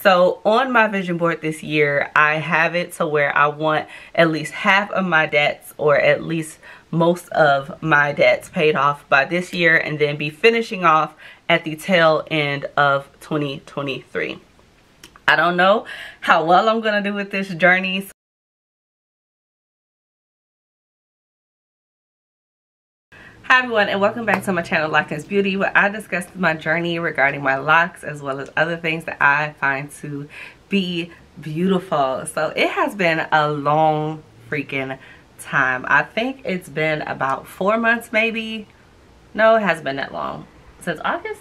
So on my vision board this year, I have it to where I want at least half of my debts, or at least most of my debts, paid off by this year, and then be finishing off at the tail end of 2023. I don't know how well I'm gonna do with this journey. Hi everyone, and welcome back to my channel, Locked Beauty, where I discuss my journey regarding my locks as well as other things that I find to be beautiful. So it has been a long freaking time. I think it's been about 4 months, maybe. No, it hasn't been that long. Since August,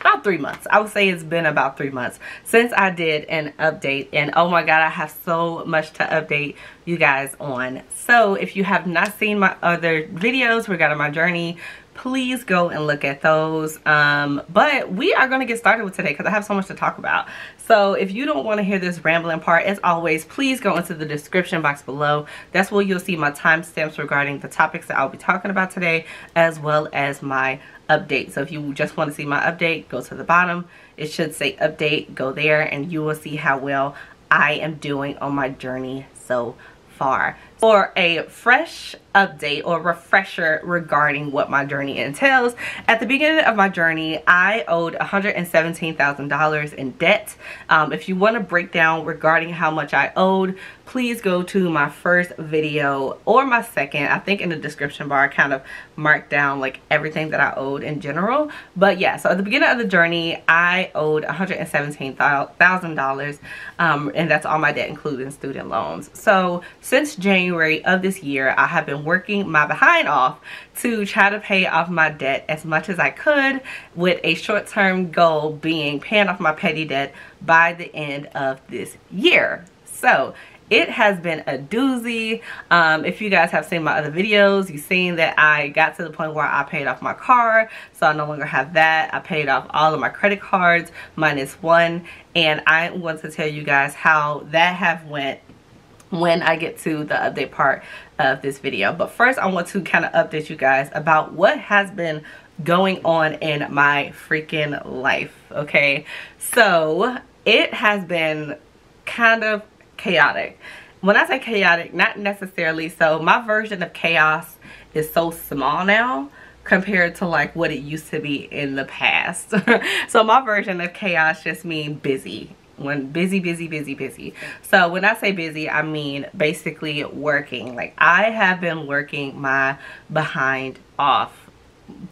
about 3 months. I would say it's been about 3 months since I did an update, and oh my god, I have so much to update you guys on. So if you have not seen my other videos regarding my journey, please go and look at those. But we are going to get started with today because I have so much to talk about. So if you don't want to hear this rambling part, as always, please go into the description box below. That's where you'll see my timestamps regarding the topics that I'll be talking about today, as well as my update. So if you just want to see my update, go to the bottom. It should say update. Go there and you will see how well I am doing on my journey so far. For a fresh update or refresher regarding what my journey entails, at the beginning of my journey, I owed $117,000 in debt. If you want to break down regarding how much I owed, please go to my first video or my second. I think in the description bar I kind of marked down like everything that I owed in general. But yeah, so at the beginning of the journey, I owed $117,000, and that's all my debt, including student loans. So since January of this year, I have been working my behind off to try to pay off my debt as much as I could, with a short-term goal being paying off my petty debt by the end of this year. So it has been a doozy. If you guys have seen my other videos, you've seen that I got to the point where I paid off my car, so I no longer have that. I paid off all of my credit cards minus one, and I want to tell you guys how that have went when I get to the update part of this video. But first, I want to kind of update you guys about what has been going on in my freaking life, okay? So it has been kind of chaotic. When I say chaotic, not necessarily, so my version of chaos is so small now compared to like what it used to be in the past. So my version of chaos just means busy. When busy. So when I say busy, I mean basically working. Like, I have been working my behind off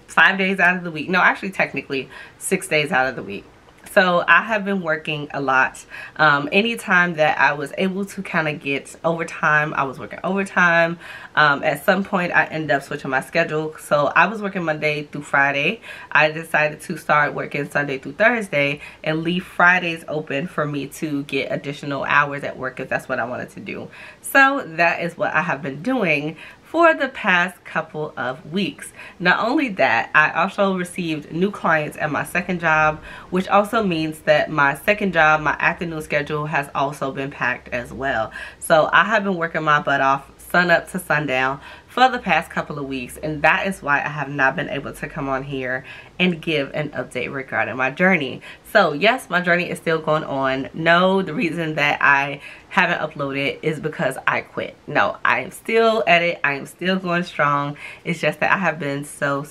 5 days out of the week. No, actually technically 6 days out of the week. So I have been working a lot. Anytime that I was able to kind of get overtime, I was working overtime. At some point I ended up switching my schedule. So I was working Monday through Friday. I decided to start working Sunday through Thursday and leave Fridays open for me to get additional hours at work if that's what I wanted to do. So that is what I have been doing for the past couple of weeks. Not only that, I also received new clients at my second job, which also means that my second job, my afternoon schedule, has also been packed as well. So I have been working my butt off sun up to sundown for the past couple of weeks, and that is why I have not been able to come on here and give an update regarding my journey. So yes, my journey is still going on. No, the reason that I haven't uploaded is because I quit. No, I am still at it. I am still going strong. It's just that I have been so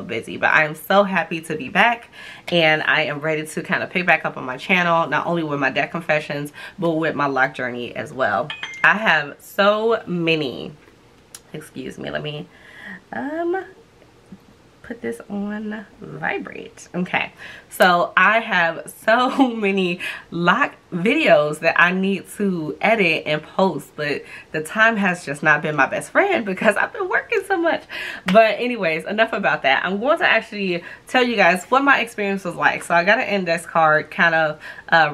busy. But I am so happy to be back, and I am ready to kind of pick back up on my channel, not only with my debt confessions, but with my lock journey as well. I have so many, excuse me, let me put this on vibrate. Okay, so I have so many lock videos that I need to edit and post, but the time has just not been my best friend because I've been working so much. But anyways, enough about that. I'm going to actually tell you guys what my experience was like. So I got an index card, kind of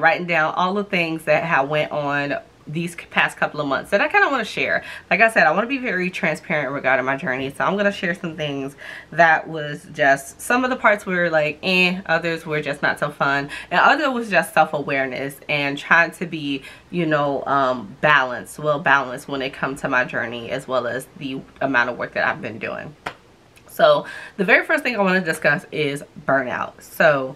writing down all the things that have went on these past couple of months that I kind of want to share. Like I said, I want to be very transparent regarding my journey, so I'm going to share some things that was just, some of the parts were like others were just not so fun, and other was just self-awareness and trying to be, you know, balanced, well balanced when it comes to my journey, as well as the amount of work that I've been doing. So the very first thing I want to discuss is burnout. So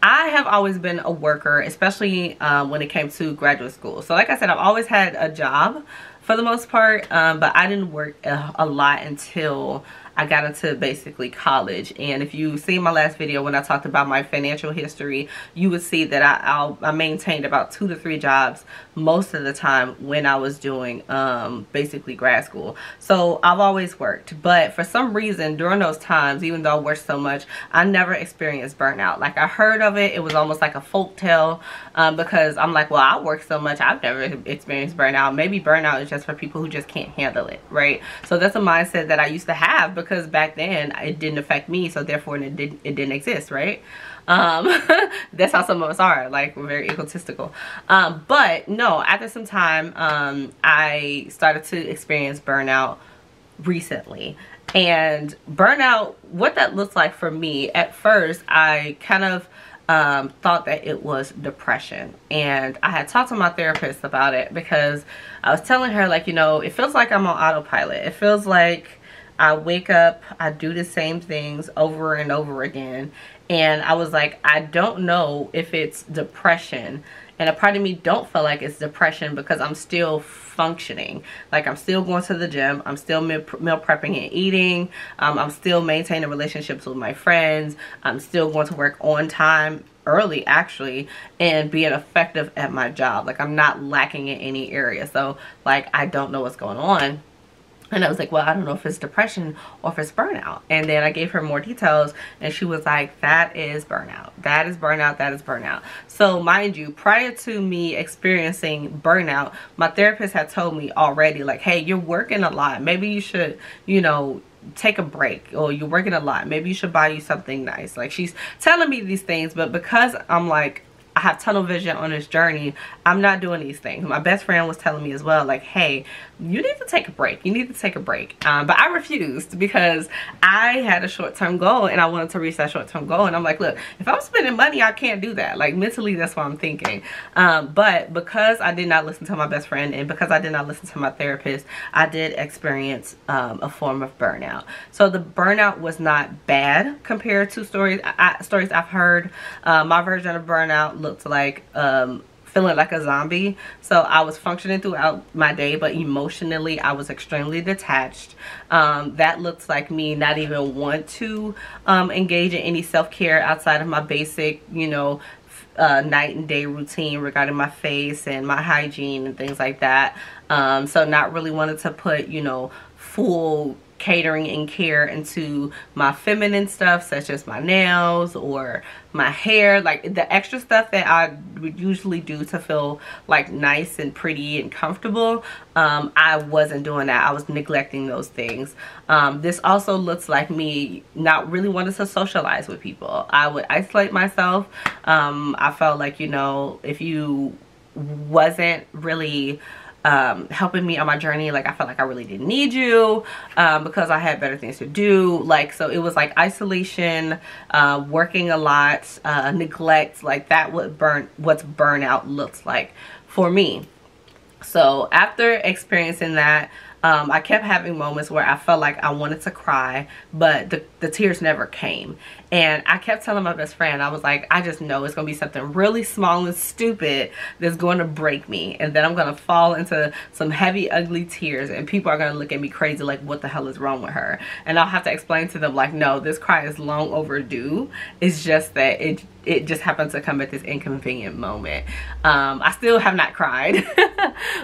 I have always been a worker, especially when it came to graduate school. So like I said, I've always had a job for the most part, but I didn't work a lot until I got into basically college. And if you see my last video when I talked about my financial history, you would see that I maintained about 2 to 3 jobs most of the time when I was doing basically grad school. So I've always worked, but for some reason during those times, even though I worked so much, I never experienced burnout. Like I heard of it, it was almost like a folk tale, because I'm like, well, I work so much, I've never experienced burnout. Maybe burnout is just for people who just can't handle it, right? So that's a mindset that I used to have, because back then it didn't affect me, so therefore it didn't exist, right? That's how some of us are, like we're very egotistical. But no, after some time, I started to experience burnout recently. And burnout, what that looks like for me, at first I kind of thought that it was depression, and I had talked to my therapist about it, because I was telling her, like, you know, it feels like I'm on autopilot. It feels like I wake up, I do the same things over and over again, and I was like, I don't know if it's depression. And a part of me don't feel like it's depression, because I'm still functioning. Like I'm still going to the gym, I'm still meal prepping and eating, I'm still maintaining relationships with my friends, I'm still going to work on time, early actually, and being effective at my job. Like I'm not lacking in any area. So like I don't know what's going on. And I was like, well, I don't know if it's depression or if it's burnout. And then I gave her more details, and she was like, that is burnout. That is burnout. That is burnout. So mind you, prior to me experiencing burnout, my therapist had told me already, like, hey, you're working a lot. Maybe you should, you know, take a break, or you're working a lot. Maybe you should buy you something nice. Like she's telling me these things, but because I'm like, I have tunnel vision on this journey, I'm not doing these things. My best friend was telling me as well, like, hey, you need to take a break. You need to take a break. But I refused, because I had a short-term goal and I wanted to reach that short-term goal. And I'm like, look, if I'm spending money, I can't do that. Like mentally, that's what I'm thinking. But because I did not listen to my best friend, and because I did not listen to my therapist, I did experience a form of burnout. So the burnout was not bad compared to stories I've heard. My version of burnout looked like feeling like a zombie. So I was functioning throughout my day, but emotionally I was extremely detached. That looks like me not even want to engage in any self-care outside of my basic, you know, night and day routine regarding my face and my hygiene and things like that. So not really wanting to put, you know, full catering and care into my feminine stuff, such as my nails or my hair, like the extra stuff that I would usually do to feel like nice and pretty and comfortable. I wasn't doing that. I was neglecting those things. This also looks like me not really wanting to socialize with people. I would isolate myself. I felt like, you know, if you wasn't really helping me on my journey, like I felt like I really didn't need you, because I had better things to do. Like, so it was like isolation, working a lot, neglect, like that what's burnout looks like for me. So after experiencing that, I kept having moments where I felt like I wanted to cry, but the tears never came. And I kept telling my best friend, I was like, I just know it's going to be something really small and stupid that's going to break me. And then I'm going to fall into some heavy, ugly tears, and people are going to look at me crazy like, what the hell is wrong with her? And I'll have to explain to them, like, no, this cry is long overdue. It's just that it just happened to come at this inconvenient moment. I still have not cried,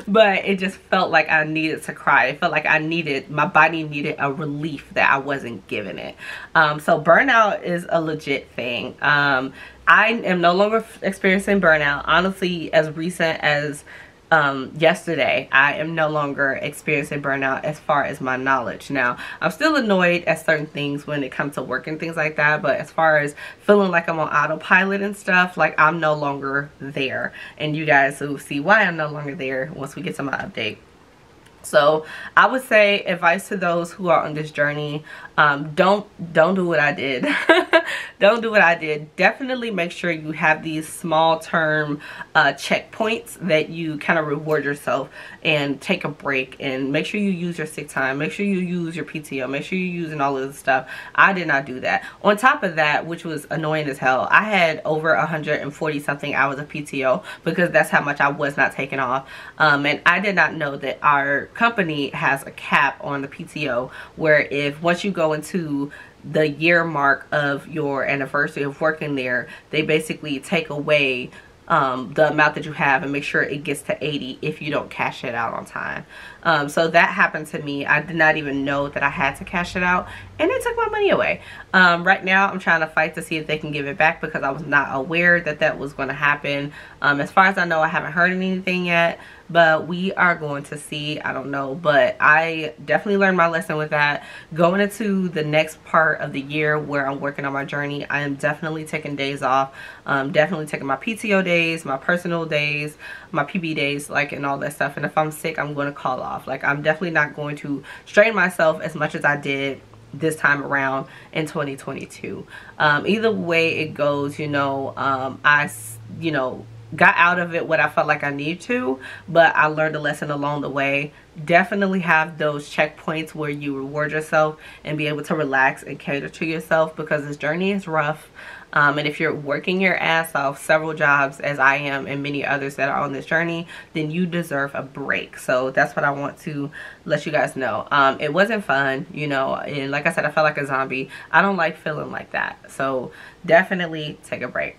but it just felt like I needed to cry. It felt like my body needed a relief that I wasn't giving it. So burnout is a legit thing. I am no longer experiencing burnout. Honestly, as recent as yesterday, I am no longer experiencing burnout as far as my knowledge. Now, I'm still annoyed at certain things when it comes to work and things like that, but as far as feeling like I'm on autopilot and stuff, like I'm no longer there. And you guys will see why I'm no longer there once we get to my update. So I would say advice to those who are on this journey, don't do what I did. Don't do what I did. Definitely make sure you have these small term checkpoints that you kind of reward yourself and take a break, and make sure you use your sick time, make sure you use your PTO, make sure you're using all of this stuff. I did not do that. On top of that, which was annoying as hell, I had over 140 something hours of PTO because that's how much I was not taking off. And I did not know that our company has a cap on the PTO, where if once you go into the year mark of your anniversary of working there, they basically take away the amount that you have and make sure it gets to 80 if you don't cash it out on time. So that happened to me. I did not even know that I had to cash it out, and they took my money away. Right now I'm trying to fight to see if they can give it back because I was not aware that that was going to happen. As far as I know, I haven't heard anything yet, but we are going to see. I don't know, but I definitely learned my lesson with that. Going into the next part of the year where I'm working on my journey, I am definitely taking days off. Definitely taking my PTO days, my personal days, my PB days, like, and all that stuff. And if I'm sick, I'm going to call off. Like, I'm definitely not going to strain myself as much as I did this time around in 2022. Either way it goes, you know, I got out of it what I felt like I need to, but I learned a lesson along the way. Definitely have those checkpoints where you reward yourself and be able to relax and cater to yourself, because this journey is rough. And if you're working your ass off several jobs, as I am and many others that are on this journey, then you deserve a break. So that's what I want to let you guys know. It wasn't fun, you know, and like I said, I felt like a zombie. I don't like feeling like that. So definitely take a break.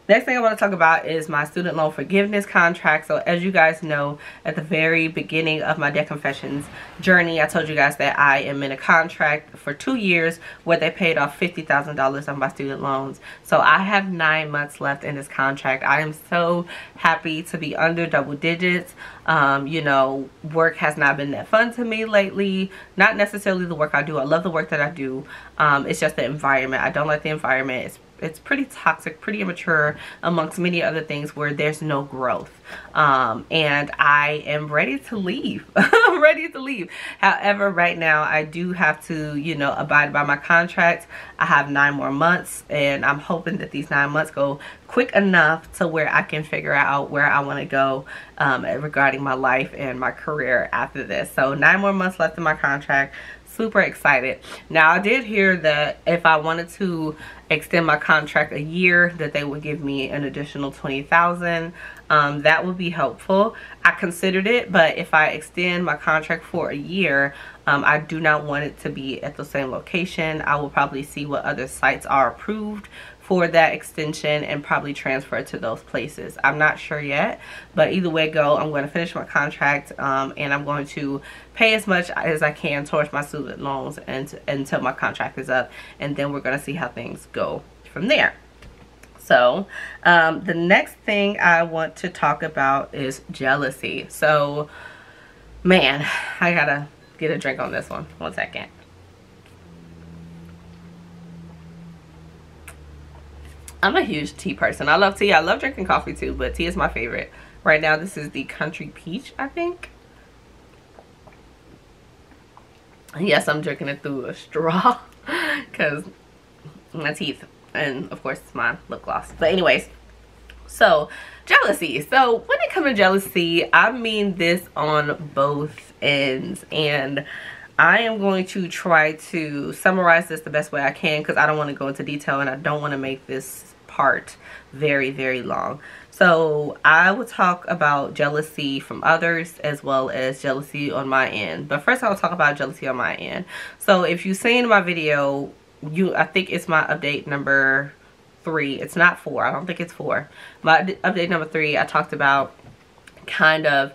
Next thing I want to talk about is my student loan forgiveness contract. So as you guys know, at the very beginning of my debt confessions journey, I told you guys that I am in a contract for 2 years where they paid off $50,000 of my student loans. So I have 9 months left in this contract. I am so happy to be under double digits. You know, work has not been that fun to me lately. Not necessarily the work I do. I love the work that I do. It's just the environment. I don't like the environment. It's pretty toxic, pretty immature, amongst many other things where there's no growth. And I am ready to leave. I'm ready to leave. However, right now I do have to, you know, abide by my contract. I have 9 more months, and I'm hoping that these 9 months go quick enough to where I can figure out where I want to go regarding my life and my career after this. So 9 more months left in my contract. Super excited. Now, I did hear that if I wanted to extend my contract a year, that they would give me an additional $20,000. That would be helpful. I considered it, but if I extend my contract for a year, I do not want it to be at the same location. I will probably see what other sites are approved for that extension and probably transfer it to those places. I'm not sure yet, but either way go, I'm going to finish my contract, and I'm going to pay as much as I can towards my student loans until my contract is up, and then we're going to see how things go from there. So the next thing I want to talk about is jealousy. So man, I gotta get a drink on this one. 1 second. I'm a huge tea person. I love tea. I love drinking coffee too, but tea is my favorite. Right now, this is the Country Peach, I think. Yes, I'm drinking it through a straw because my teeth, and of course it's my lip gloss. But anyways, so jealousy. So when it comes to jealousy, I mean this on both ends, and I am going to try to summarize this the best way I can because I don't want to go into detail and I don't want to make this part very, very long. So I will talk about jealousy from others as well as jealousy on my end. But first I will talk about jealousy on my end. So if you've seen my video, I think it's my update number 3. It's not 4. I don't think it's 4. My update number 3, I talked about kind of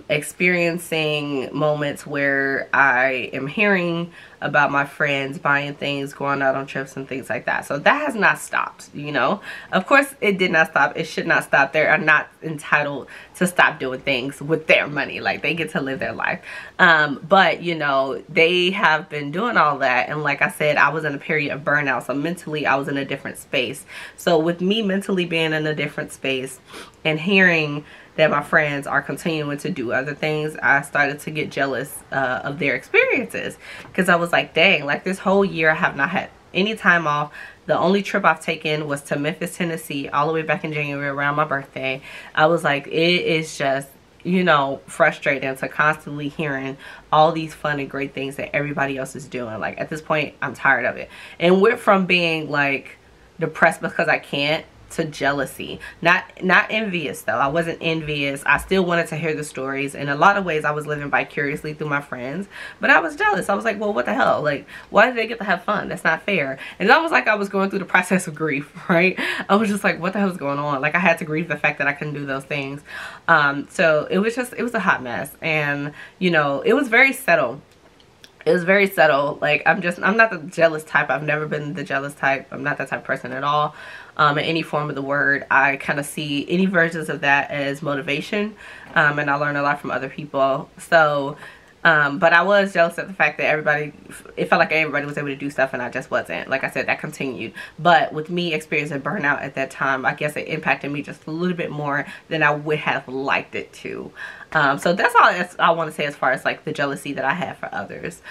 experiencing moments where I am hearing about my friends buying things, going out on trips and things like that. So that has not stopped, you know. Of course it did not stop. It should not stop. They are not entitled to stop doing things with their money. Like, they get to live their life. But you know, they have been doing all that, and like I said, I was in a period of burnout, so mentally I was in a different space. So with me mentally being in a different space and hearing that my friends are continuing to do other things, I started to get jealous of their experiences, because I was like, dang, like this whole year I have not had any time off. The only trip I've taken was to Memphis, Tennessee, all the way back in January around my birthday. I was like, it is just, you know, frustrating to constantly hearing all these fun and great things that everybody else is doing. Like, at this point, I'm tired of it. And went from being like depressed because I can't to jealousy. Not envious though. I wasn't envious. I still wanted to hear the stories. In a lot of ways I was living vicariously through my friends, but I was jealous. I was like, well, what the hell? Like, why did they get to have fun? That's not fair. And it's almost like I was going through the process of grief, right? I was just like, what the hell is going on? Like, I had to grieve the fact that I couldn't do those things. So it was a hot mess. And you know, it was very settled. It was very subtle. Like, I'm not the jealous type. I've never been the jealous type. I'm not that type of person at all. In any form of the word. I kind of see any versions of that as motivation. And I learn a lot from other people. So, but I was jealous at the fact that it felt like everybody was able to do stuff and I just wasn't. Like I said, that continued. But with me experiencing burnout at that time, I guess it impacted me just a little bit more than I would have liked it to. So that's all I want to say as far as like the jealousy that I have for others.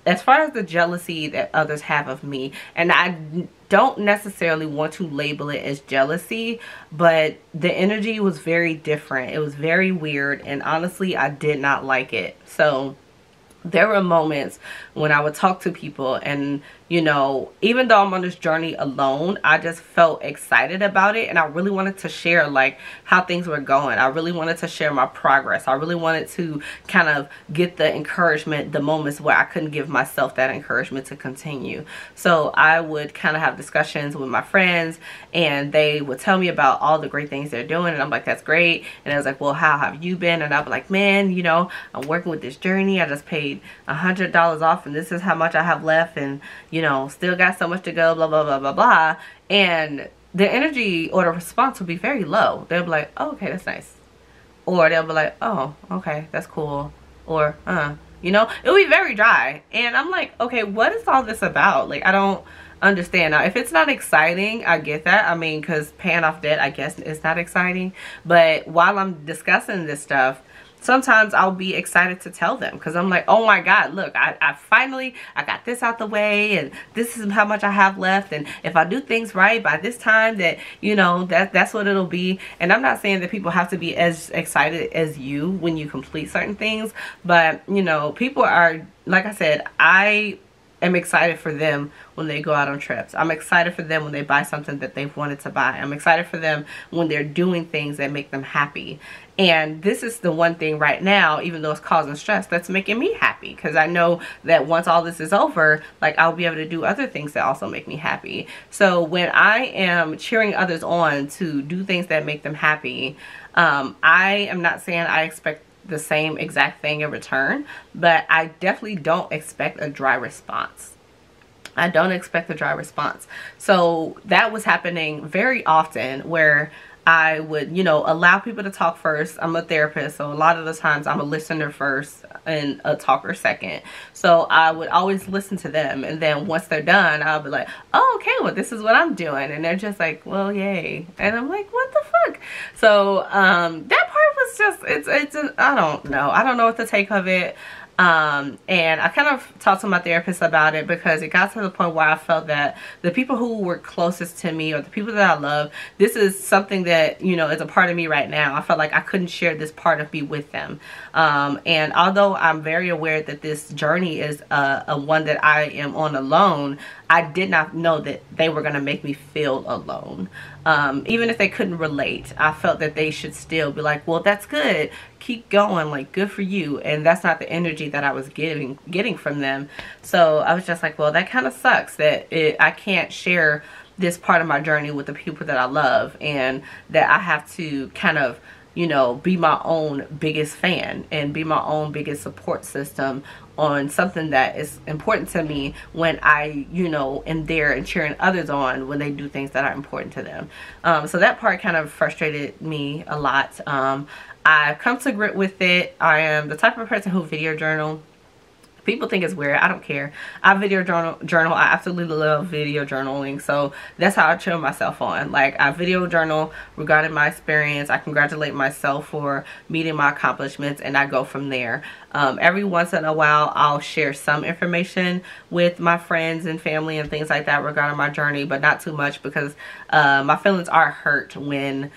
As far as the jealousy that others have of me, and I don't necessarily want to label it as jealousy, but the energy was very different. It was very weird, and honestly, I did not like it. So there were moments when I would talk to people and, you know, even though I'm on this journey alone, I just felt excited about it. And I really wanted to share like how things were going. I really wanted to share my progress. I really wanted to kind of get the encouragement, the moments where I couldn't give myself that encouragement to continue. So I would kind of have discussions with my friends and they would tell me about all the great things they're doing. And I'm like, that's great. And I was like, well, how have you been? And I'd be like, man, you know, I'm working with this journey. I just paid $100 off and this is how much I have left, and you know, still got so much to go, blah blah blah blah blah. And the energy or the response will be very low. They'll be like, oh, okay, that's nice. Or they'll be like, oh, okay, that's cool. Or you know, it'll be very dry. And I'm like, okay, what is all this about? Like, I don't understand. Now if it's not exciting, I get that. I mean, because paying off debt, I guess, is not exciting. But while I'm discussing this stuff, sometimes I'll be excited to tell them, because I'm like, oh my God, look, I finally got this out the way, and this is how much I have left, and if I do things right by this time, that, you know, that's what it'll be. And I'm not saying that people have to be as excited as you when you complete certain things, but you know, people are, like I said, I am excited for them when they go out on trips. I'm excited for them when they buy something that they've wanted to buy. I'm excited for them when they're doing things that make them happy. And this is the one thing right now, even though it's causing stress, that's making me happy, because I know that once all this is over, like, I'll be able to do other things that also make me happy. So when I am cheering others on to do things that make them happy, I am not saying I expect the same exact thing in return, but I definitely don't expect a dry response. I don't expect a dry response. So that was happening very often, where I would, you know, allow people to talk first. I'm a therapist, so a lot of the times I'm a listener first and a talker second. So I would always listen to them, and then once they're done, I'll be like, oh, okay, well, this is what I'm doing. And they're just like, well, yay. And I'm like, what the fuck? So that part was just, I don't know. I don't know what to take of it. And I kind of talked to my therapist about it, because it got to the point where I felt that the people who were closest to me, or the people that I love, this is something that, you know, is a part of me right now. I felt like I couldn't share this part of me with them. And although I'm very aware that this journey is a one that I am on alone, I did not know that they were going to make me feel alone. Even if they couldn't relate, I felt that they should still be like, well, that's good, keep going, like, good for you. And that's not the energy that I was getting from them. So I was just like, well, that kind of sucks that I can't share this part of my journey with the people that I love, and that I have to kind of, you know, be my own biggest fan and be my own biggest support system on something that is important to me, when I, you know, am there and cheering others on when they do things that are important to them. So that part kind of frustrated me a lot. I've come to grip with it. I am the type of person who video journal. People think it's weird. I don't care. I video journal. I absolutely love video journaling. So that's how I chill myself on. Like, I video journal regarding my experience. I congratulate myself for meeting my accomplishments, and I go from there. Every once in a while, I'll share some information with my friends and family and things like that regarding my journey, but not too much, because my feelings are hurt when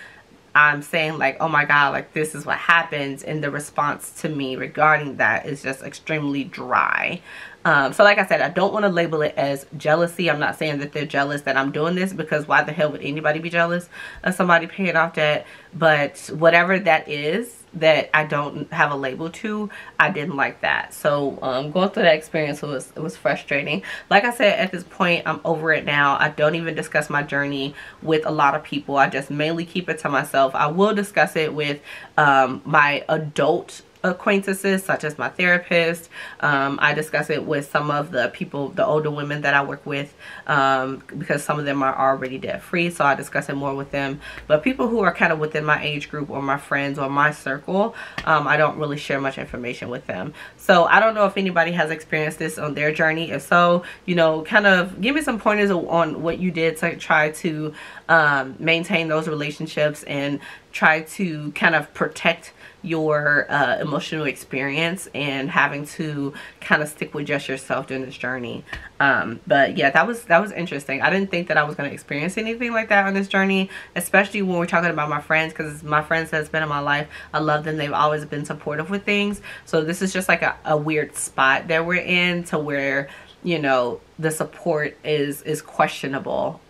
I'm saying like, oh my God, like this is what happens, and the response to me regarding that is just extremely dry. So like I said, I don't want to label it as jealousy. I'm not saying that they're jealous that I'm doing this, because why the hell would anybody be jealous of somebody paying off debt? But whatever that is that I don't have a label to, I didn't like that. So going through that experience was frustrating. Like I said, at this point, I'm over it now. I don't even discuss my journey with a lot of people. I just mainly keep it to myself. I will discuss it with my adult acquaintances, such as my therapist. I discuss it with some of the people, the older women that I work with, because some of them are already debt free, so I discuss it more with them. But people who are kind of within my age group or my friends or my circle, I don't really share much information with them. So I don't know if anybody has experienced this on their journey. If so, you know, kind of give me some pointers on what you did to try to maintain those relationships and try to kind of protect your emotional experience and having to kind of stick with just yourself during this journey. But yeah, that was interesting. I didn't think that I was going to experience anything like that on this journey, especially when we're talking about my friends, because my friends that's been in my life, I love them. They've always been supportive with things. So this is just like a weird spot that we're in, to where, you know, the support is questionable.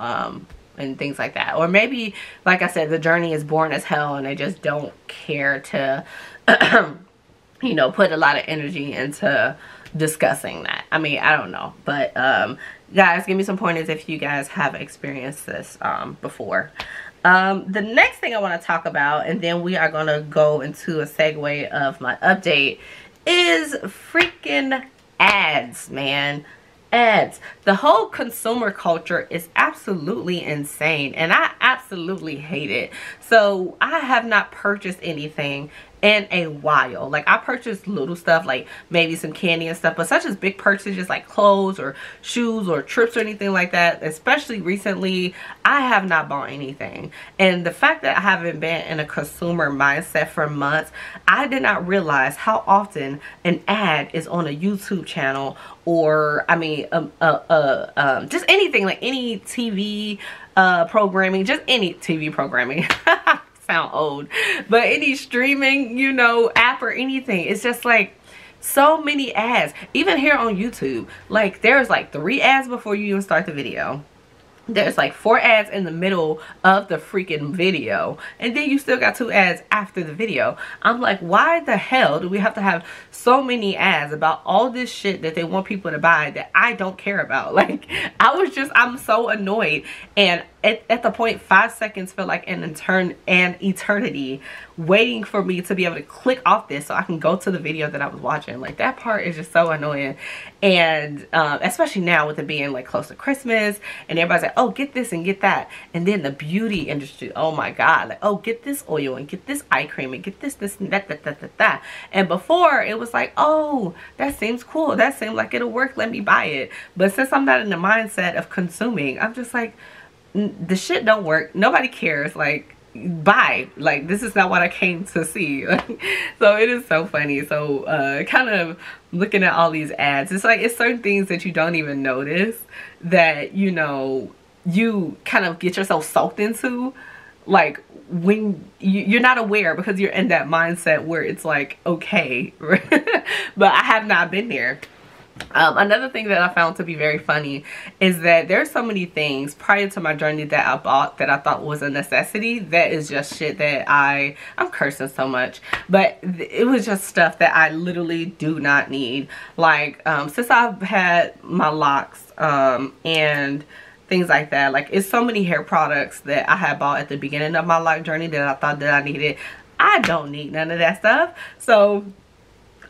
And things like that. Or maybe, like I said, the journey is boring as hell and they just don't care to, you know, put a lot of energy into discussing that. I mean, I don't know. But, guys, give me some pointers if you guys have experienced this before. The next thing I want to talk about, and then we are going to go into a segue of my update, is freaking ads, man. Ads. The whole consumer culture is absolutely insane, and I absolutely hate it. So I have not purchased anything in a while. Like, I purchased little stuff, like maybe some candy and stuff, but such as big purchases like clothes or shoes or trips or anything like that, especially recently, I have not bought anything. And the fact that I haven't been in a consumer mindset for months, I did not realize how often an ad is on a YouTube channel, or I mean just anything, like any TV programming, just any TV programming. Sound old, but any streaming, you know, app or anything. It's just like so many ads. Even here on YouTube, like there's like 3 ads before you even start the video. There's like 4 ads in the middle of the freaking video, and then you still got 2 ads after the video. I'm like, why the hell do we have to have so many ads about all this shit that they want people to buy that I don't care about? Like, I'm so annoyed. And at the point, 5 seconds feel like an eternity waiting for me to be able to click off this so I can go to the video that I was watching. Like, that part is just so annoying. And especially now with it being like close to Christmas, and everybody's like, oh, get this and get that. And then the beauty industry, oh my God, like, oh, get this oil and get this eye cream and get this and that. And before, it was like, oh, that seems cool, that seems like it'll work, let me buy it. But since I'm not in the mindset of consuming, I'm just like, the shit don't work, nobody cares, like, bye, like this is not what I came to see. So it is so funny. So kind of looking at all these ads, it's like, it's certain things that you don't even notice that, you know, you kind of get yourself sucked into, like when you're not aware, because you're in that mindset where it's like, okay. But I have not been there. Another thing that I found to be very funny is that there's so many things prior to my journey that I bought that I thought was a necessity that is just shit that I'm cursing so much, but it was just stuff that I literally do not need. Like since I've had my locks and things like that, like it's so many hair products that I had bought at the beginning of my lock journey that I thought that I needed. I don't need none of that stuff. So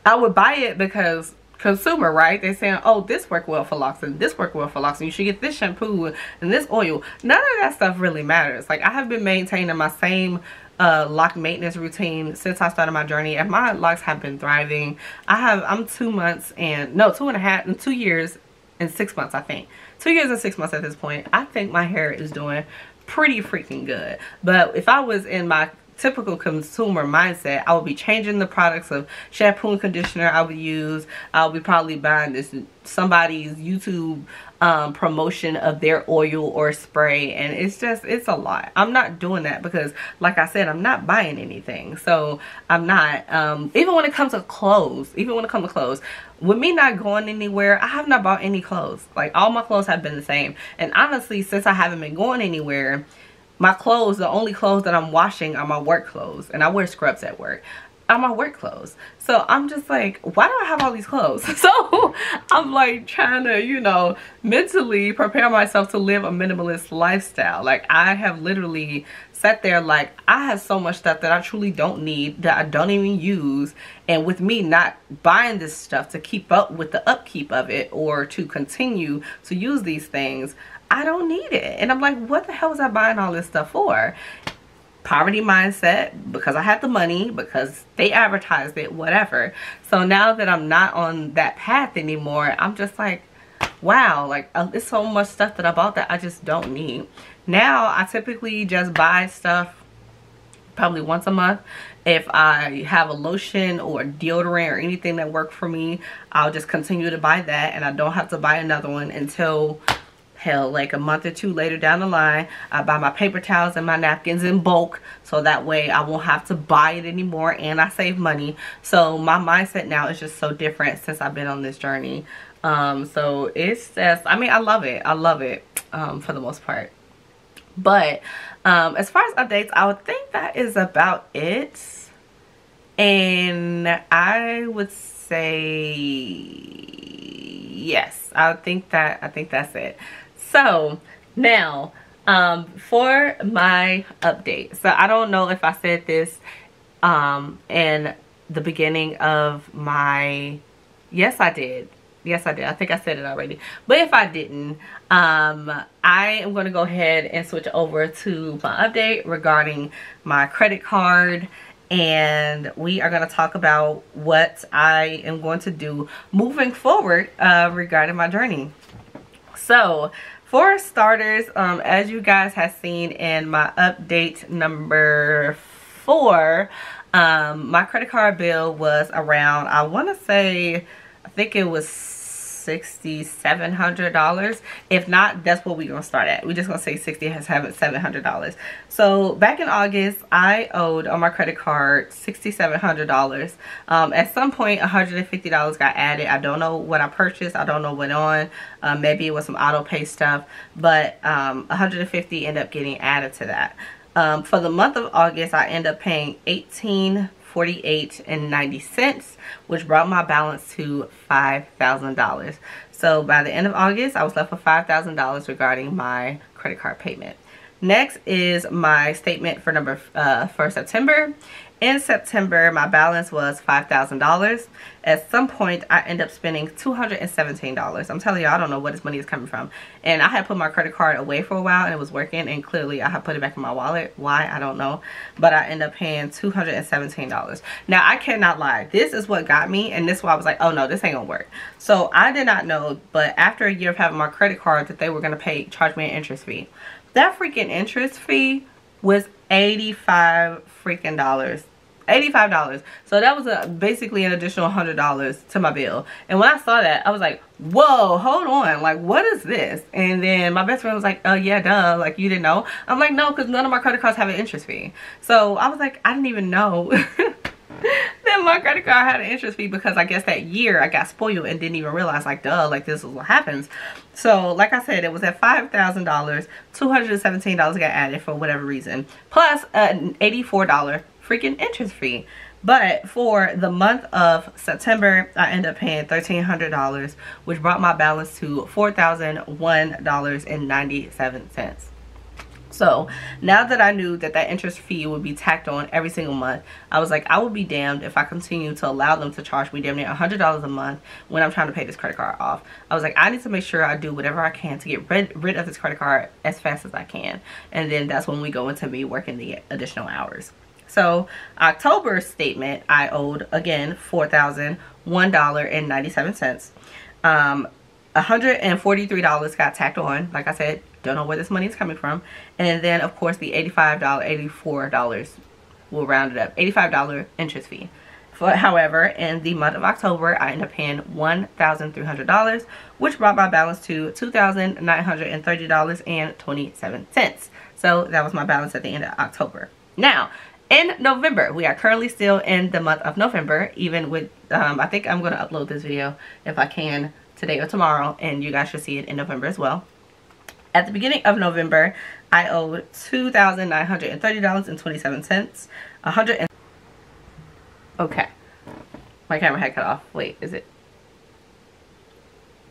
I would buy it because consumer, right? They're saying, oh, this work well for locks and this work well for locks and you should get this shampoo and this oil. None of that stuff really matters. Like, I have been maintaining my same lock maintenance routine since I started my journey, and my locks have been thriving. I'm 2 months and no, 2.5 and 2 years and 6 months, I think. 2 years and 6 months at this point. I think my hair is doing pretty freaking good. But if I was in my typical consumer mindset, I would be changing the products of shampoo and conditioner I would use. I'll be probably buying this somebody's YouTube promotion of their oil or spray, and it's a lot. I'm not doing that because, like I said, I'm not buying anything. So I'm not even when it comes to clothes, with me not going anywhere, I have not bought any clothes. Like, all my clothes have been the same. And honestly, since I haven't been going anywhere, my clothes, the only clothes that I'm washing are my work clothes, and I wear scrubs at work, are my work clothes. So I'm just like, why do I have all these clothes? So I'm like trying to, you know, mentally prepare myself to live a minimalist lifestyle. Like, I have literally sat there like, I have so much stuff that I truly don't need, that I don't even use. And with me not buying this stuff to keep up with the upkeep of it or to continue to use these things, I don't need it. And I'm like, what the hell was I buying all this stuff for? Poverty mindset, because I had the money, because they advertised it, whatever. So now that I'm not on that path anymore, I'm just like, wow, like there's so much stuff that I bought that I just don't need. Now I typically just buy stuff probably once a month. If I have a lotion or deodorant or anything that worked for me, I'll just continue to buy that, and I don't have to buy another one until, hell, like a month or two later down the line. I buy my paper towels and my napkins in bulk, so that way I won't have to buy it anymore, and I save money. So my mindset now is just so different since I've been on this journey. So it's just, I mean, I love it for the most part. But as far as updates, I would think that is about it. And I would say yes, I think that's it. So now for my update, so I don't know if I said this in the beginning of my, yes I did, I think I said it already, but if I didn't, I am going to go ahead and switch over to my update regarding my credit card. And we are going to talk about what I am going to do moving forward regarding my journey. So for starters, as you guys have seen in my update number 4, my credit card bill was around, I want to say, I think it was $6,700. If not, that's what we're gonna start at. We're just gonna say $6,700. So back in August, I owed on my credit card $6,700. At some point, $150 got added. I don't know what I purchased. I don't know what on. Maybe it was some auto pay stuff, but $150 ended up getting added to that. For the month of August, I ended up paying $18.48, which brought my balance to $5,000. So by the end of August, I was left with $5,000 regarding my credit card payment. Next is my statement for for September. In September, my balance was $5,000. At some point, I ended up spending $217. I'm telling you, I don't know where this money is coming from. And I had put my credit card away for a while, and it was working. And clearly, I had put it back in my wallet. Why? I don't know. But I ended up paying $217. Now, I cannot lie. This is what got me. And this is why I was like, oh, no, this ain't going to work. So I did not know. But after a year of having my credit card, that they were going to charge me an interest fee. That freaking interest fee was $85 freaking dollars. $85. So that was basically an additional $100 to my bill. And when I saw that, I was like, whoa, hold on, like, what is this? And then my best friend was like, oh yeah, duh, like, you didn't know? I'm like, no, because none of my credit cards have an interest fee. So I was like, I didn't even know that my credit card had an interest fee, because I guess that year I got spoiled and didn't even realize, like, duh, like, this is what happens. So like I said, it was at $5,000. $217 got added for whatever reason, plus an $84 freaking interest fee. But for the month of September, I ended up paying $1,300, which brought my balance to $4,001.97. So now that I knew that that interest fee would be tacked on every single month, I was like, I would be damned if I continue to allow them to charge me damn near $100 a month when I'm trying to pay this credit card off. I was like, I need to make sure I do whatever I can to get rid of this credit card as fast as I can. And then that's when we go into me working the additional hours. So October statement, I owed, again, $4,001.97. $143 got tacked on. Like I said, don't know where this money is coming from. And then, of course, the $84, we'll round it up, $85 interest fee. However, in the month of October, I ended up paying $1,300, which brought my balance to $2,930.27. So that was my balance at the end of October. Now, in November, we are currently still in the month of November, even with, I think I'm going to upload this video if I can today or tomorrow, and you guys should see it in November as well. At the beginning of November, I owed $2,930.27. Okay, my camera had cut off. Wait, is it?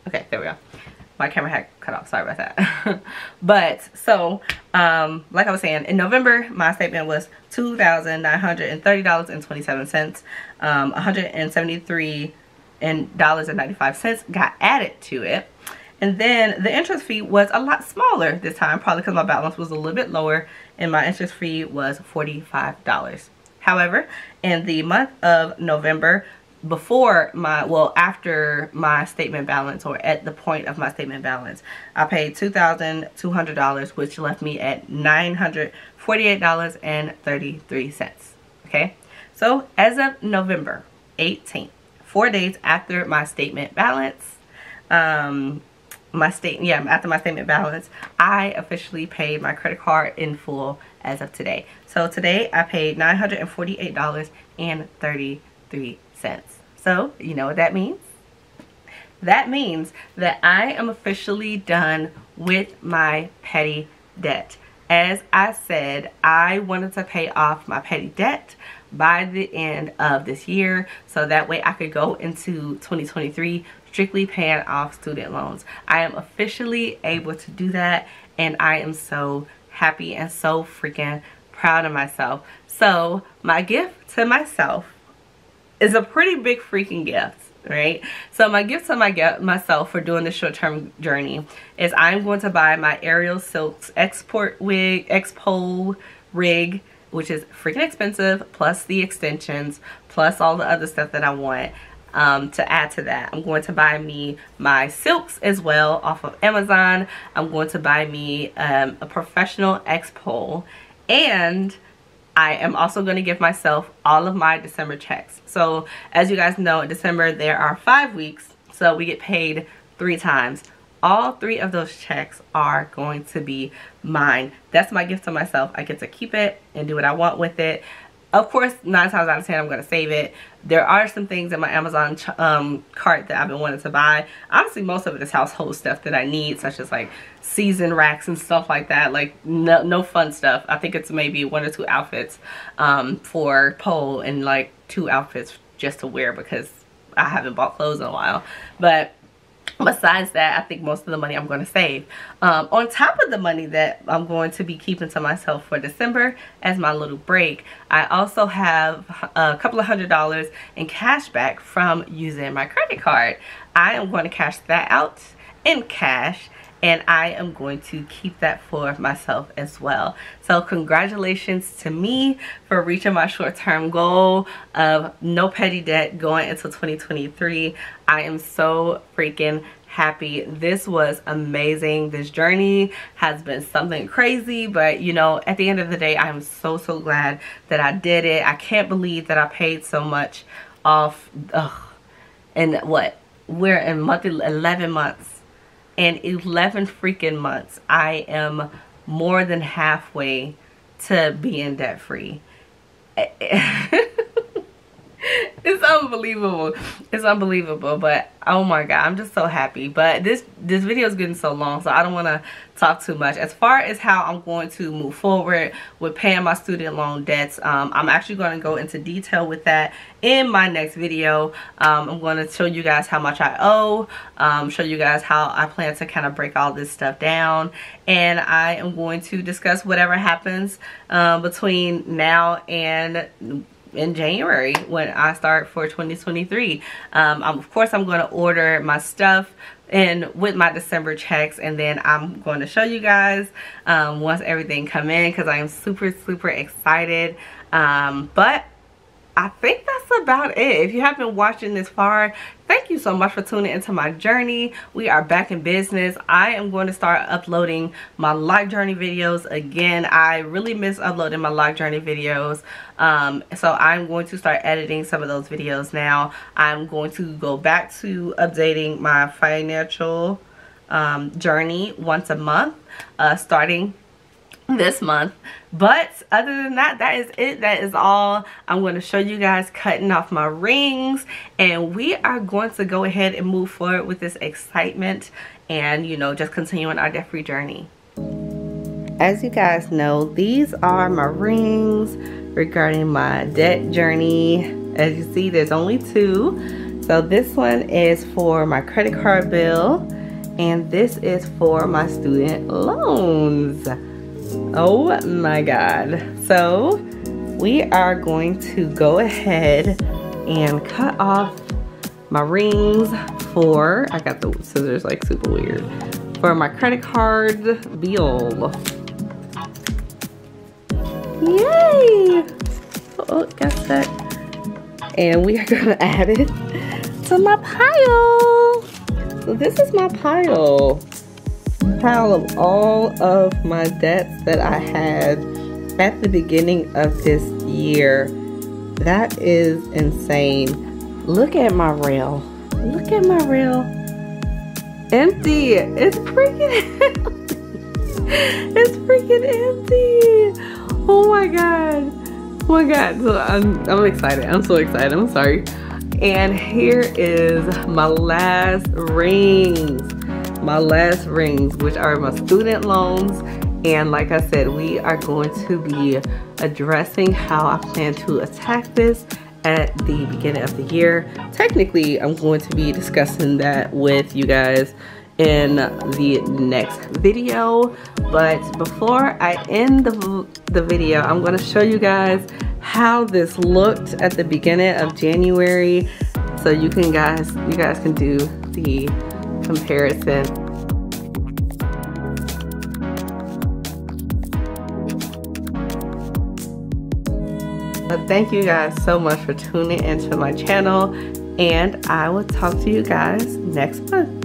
Okay, there we go. My camera had cut off. Sorry about that. But so, like I was saying, in November, my statement was $2,930.27. $173.95 got added to it. And then the interest fee was a lot smaller this time, probably because my balance was a little bit lower, and my interest fee was $45. However, in the month of November, before my, well, after my statement balance, or at the point of my statement balance, I paid $2,200, which left me at $948.33. Okay, so as of November 18th, 4 days after my statement balance, after my statement balance, I officially paid my credit card in full as of today. So today I paid $948.33. So you know what that means? That means that I am officially done with my petty debt. As I said, I wanted to pay off my petty debt by the end of this year, so that way I could go into 2023 strictly paying off student loans. I am officially able to do that, and I am so happy and so freaking proud of myself. So my gift to myself is a pretty big freaking gift, right? So my gift to myself for doing this short-term journey is I'm going to buy my Aerial Silks Expo rig, which is freaking expensive, plus the extensions, plus all the other stuff that I want to add to that. I'm going to buy me my silks as well off of Amazon. I'm going to buy me a professional X-pole, and I am also going to give myself all of my December checks. So as you guys know, in December there are 5 weeks, so we get paid 3 times. All 3 of those checks are going to be mine. That's my gift to myself. I get to keep it and do what I want with it. Of course, 9 times out of 10, I'm going to save it. There are some things in my Amazon cart that I've been wanting to buy. Honestly, most of it is household stuff that I need, such as like season racks and stuff like that. Like no fun stuff. I think it's maybe 1 or 2 outfits for pole, and like 2 outfits just to wear because I haven't bought clothes in a while. But besides that, I think most of the money I'm going to save. On top of the money that I'm going to be keeping to myself for December as my little break, I also have a couple of $100 in cash back from using my credit card. I am going to cash that out in cash, and I am going to keep that for myself as well. So congratulations to me for reaching my short-term goal of no petty debt going into 2023. I am so freaking happy. This was amazing. This journey has been something crazy, but you know, at the end of the day, I am so glad that I did it. I can't believe that I paid so much off. And what? We're in 11 months. In 11 freaking months, I am more than halfway to being debt free. It's unbelievable. It's unbelievable. But oh my god, I'm just so happy. But this video is getting so long, so I don't want to talk too much. As far as how I'm going to move forward with paying my student loan debts, I'm actually going to go into detail with that in my next video. I'm going to show you guys how much I owe, show you guys how I plan to kind of break all this stuff down, and I am going to discuss whatever happens between now and in January when I start for 2023. Of course, I'm going to order my stuff and with my December checks, and then I'm going to show you guys once everything come in, because I am super excited. But I think that's about it. If you have been watching this far, thank you so much for tuning into my journey. We are back in business. I am going to start uploading my life journey videos again. I really miss uploading my life journey videos. So I'm going to start editing some of those videos now. I'm going to go back to updating my financial journey once a month, starting this month. But other than that, that is it. That is all. I'm going to show you guys cutting off my rings, and we are going to go ahead and move forward with this excitement and, you know, just continuing our debt-free journey. As you guys know, these are my rings regarding my debt journey. As you see, there's only two. So this one is for my credit card bill, and this is for my student loans. Oh my god. So we are going to go ahead and cut off my rings for, I got the scissors like super weird, for my credit card bill. Yay! Oh, got that. And we are gonna add it to my pile. So this is my pile of all of my debts that I had at the beginning of this year. That is insane. Look at my rail. Look at my rail. Empty. It's freaking empty. It's freaking empty. Oh my god. Oh my god. So I'm excited. I'm so excited. I'm sorry. And here is my last rings. My last rings, which are my student loans. And like I said, we are going to be addressing how I plan to attack this at the beginning of the year. Technically, I'm going to be discussing that with you guys in the next video. But before I end the video, I'm going to show you guys how this looked at the beginning of January, so you guys can do the comparison. But thank you guys so much for tuning into my channel, and I will talk to you guys next month.